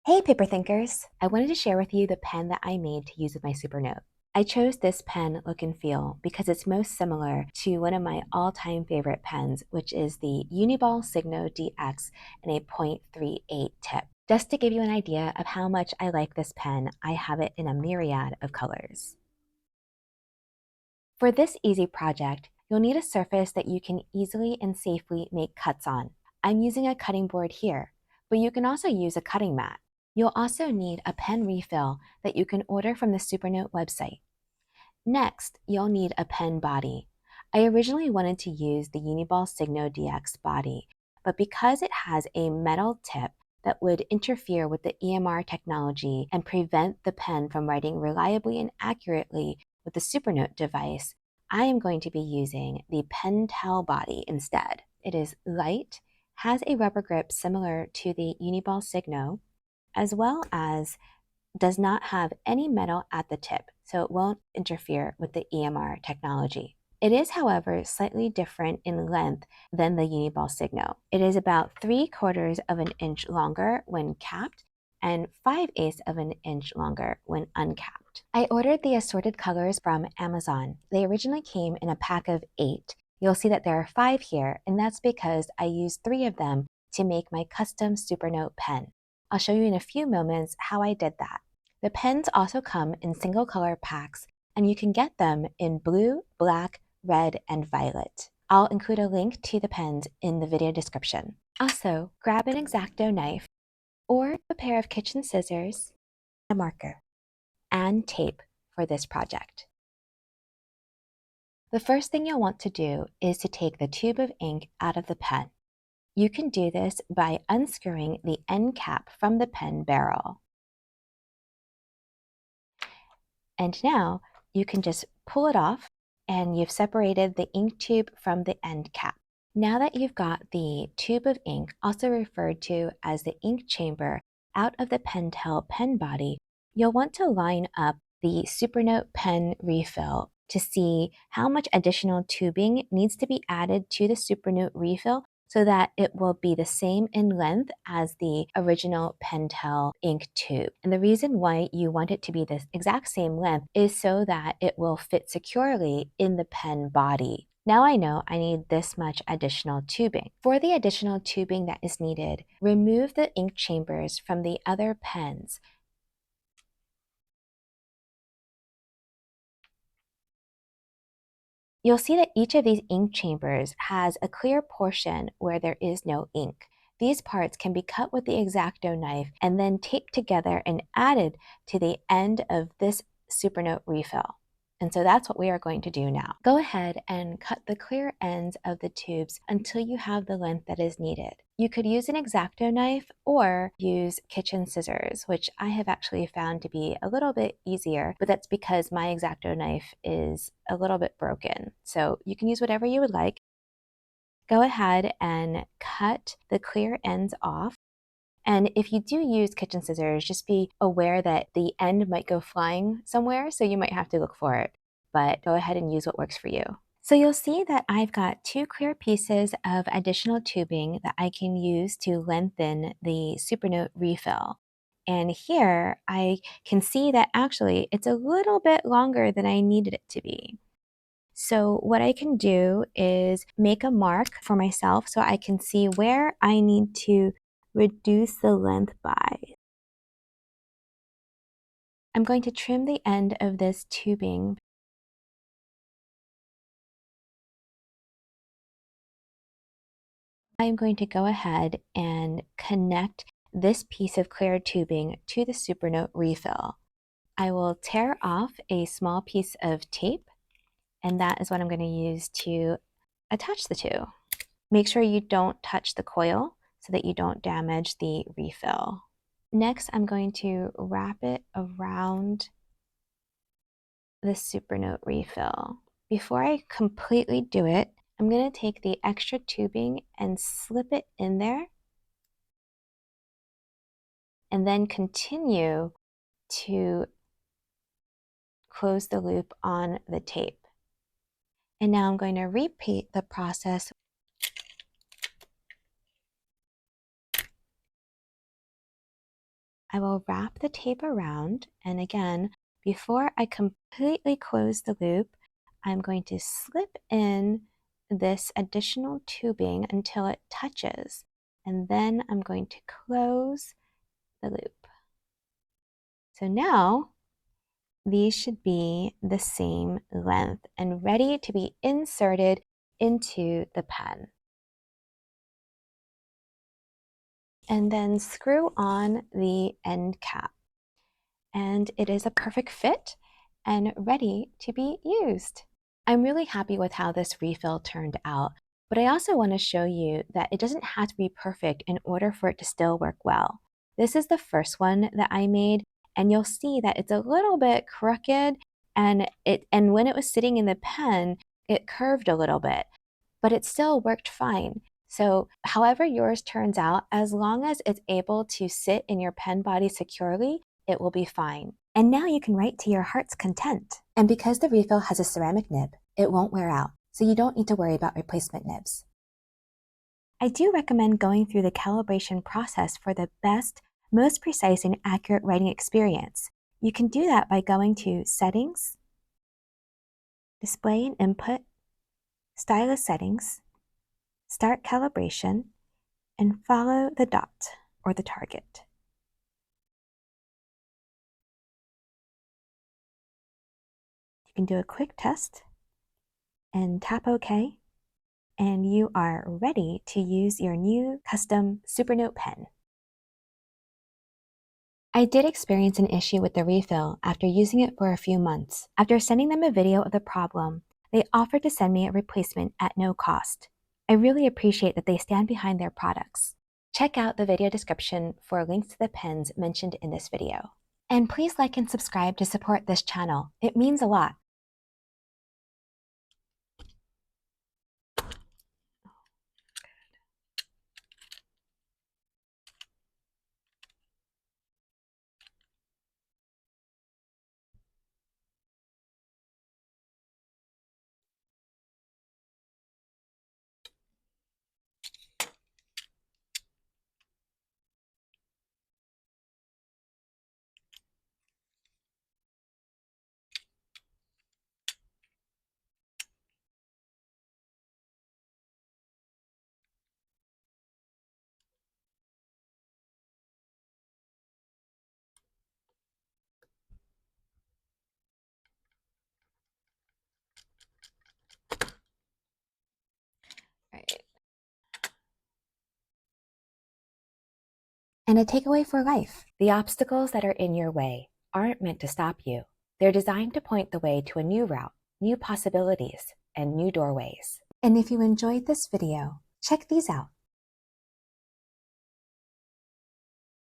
Hey paper thinkers! I wanted to share with you the pen that I made to use with my Supernote. I chose this pen look and feel because it's most similar to one of my all-time favorite pens, which is the Uni-ball Signo DX in a .38 tip. Just to give you an idea of how much I like this pen, I have it in a myriad of colors. For this easy project, you'll need a surface that you can easily and safely make cuts on. I'm using a cutting board here, but you can also use a cutting mat. You'll also need a pen refill that you can order from the Supernote website. Next, you'll need a pen body. I originally wanted to use the Uni-ball Signo DX body, but because it has a metal tip that would interfere with the EMR technology and prevent the pen from writing reliably and accurately with the Supernote device, I am going to be using the Pentel body instead. It is light, has a rubber grip similar to the Uni-ball Signo, as well as does not have any metal at the tip, so it won't interfere with the EMR technology. It is, however, slightly different in length than the Uni-ball Signo. It is about 3/4 of an inch longer when capped and 5/8 of an inch longer when uncapped. I ordered the assorted colors from Amazon. They originally came in a pack of 8. You'll see that there are 5 here, and that's because I used 3 of them to make my custom Supernote pen. I'll show you in a few moments how I did that. The pens also come in single color packs, and you can get them in blue, black, red, and violet. I'll include a link to the pens in the video description. Also, grab an X-Acto knife or a pair of kitchen scissors, a marker, and tape for this project. The first thing you'll want to do is to take the tube of ink out of the pen. You can do this by unscrewing the end cap from the pen barrel. And now you can just pull it off and you've separated the ink tube from the end cap. Now that you've got the tube of ink, also referred to as the ink chamber, out of the Pentel pen body, you'll want to line up the Supernote pen refill to see how much additional tubing needs to be added to the Supernote refill so that it will be the same in length as the original Pentel ink tube. And the reason why you want it to be the exact same length is so that it will fit securely in the pen body. Now I know I need this much additional tubing. For the additional tubing that is needed, remove the ink chambers from the other pens. You'll see that each of these ink chambers has a clear portion where there is no ink. These parts can be cut with the X-Acto knife and then taped together and added to the end of this Supernote refill. And so that's what we are going to do now. Go ahead and cut the clear ends of the tubes until you have the length that is needed. You could use an X-Acto knife or use kitchen scissors, which I have actually found to be a little bit easier, but that's because my X-Acto knife is a little bit broken. So you can use whatever you would like. Go ahead and cut the clear ends off. And if you do use kitchen scissors, just be aware that the end might go flying somewhere, so you might have to look for it. But go ahead and use what works for you. So you'll see that I've got 2 clear pieces of additional tubing that I can use to lengthen the Supernote refill. And here I can see that actually it's a little bit longer than I needed it to be. So what I can do is make a mark for myself so I can see where I need to reduce the length by. I'm going to trim the end of this tubing. I'm going to go ahead and connect this piece of clear tubing to the Supernote refill. I will tear off a small piece of tape, and that is what I'm going to use to attach the two. Make sure you don't touch the coil so that you don't damage the refill. Next, I'm going to wrap it around the Supernote refill. Before I completely do it, I'm going to take the extra tubing and slip it in there, and then continue to close the loop on the tape. And now I'm going to repeat the process I will wrap the tape around, and again, before I completely close the loop, I'm going to slip in this additional tubing until it touches, and then I'm going to close the loop. So now these should be the same length and ready to be inserted into the pen. And then screw on the end cap. And it is a perfect fit and ready to be used. I'm really happy with how this refill turned out, but I also want to show you that it doesn't have to be perfect in order for it to still work well. This is the first one that I made, and you'll see that it's a little bit crooked, and when it was sitting in the pen, it curved a little bit, but it still worked fine. So however yours turns out, as long as it's able to sit in your pen body securely, it will be fine. And now you can write to your heart's content. And because the refill has a ceramic nib, it won't wear out, so you don't need to worry about replacement nibs. I do recommend going through the calibration process for the best, most precise and accurate writing experience. You can do that by going to Settings, Display and Input, Stylus Settings, Start Calibration, and follow the dot or the target. You can do a quick test and tap OK, and you are ready to use your new custom Supernote pen. I did experience an issue with the refill after using it for a few months. After sending them a video of the problem, they offered to send me a replacement at no cost. I really appreciate that they stand behind their products. Check out the video description for links to the pens mentioned in this video. And please like and subscribe to support this channel. It means a lot. Right. And a takeaway for life. The obstacles that are in your way aren't meant to stop you. They're designed to point the way to a new route, new possibilities, and new doorways. And if you enjoyed this video, check these out.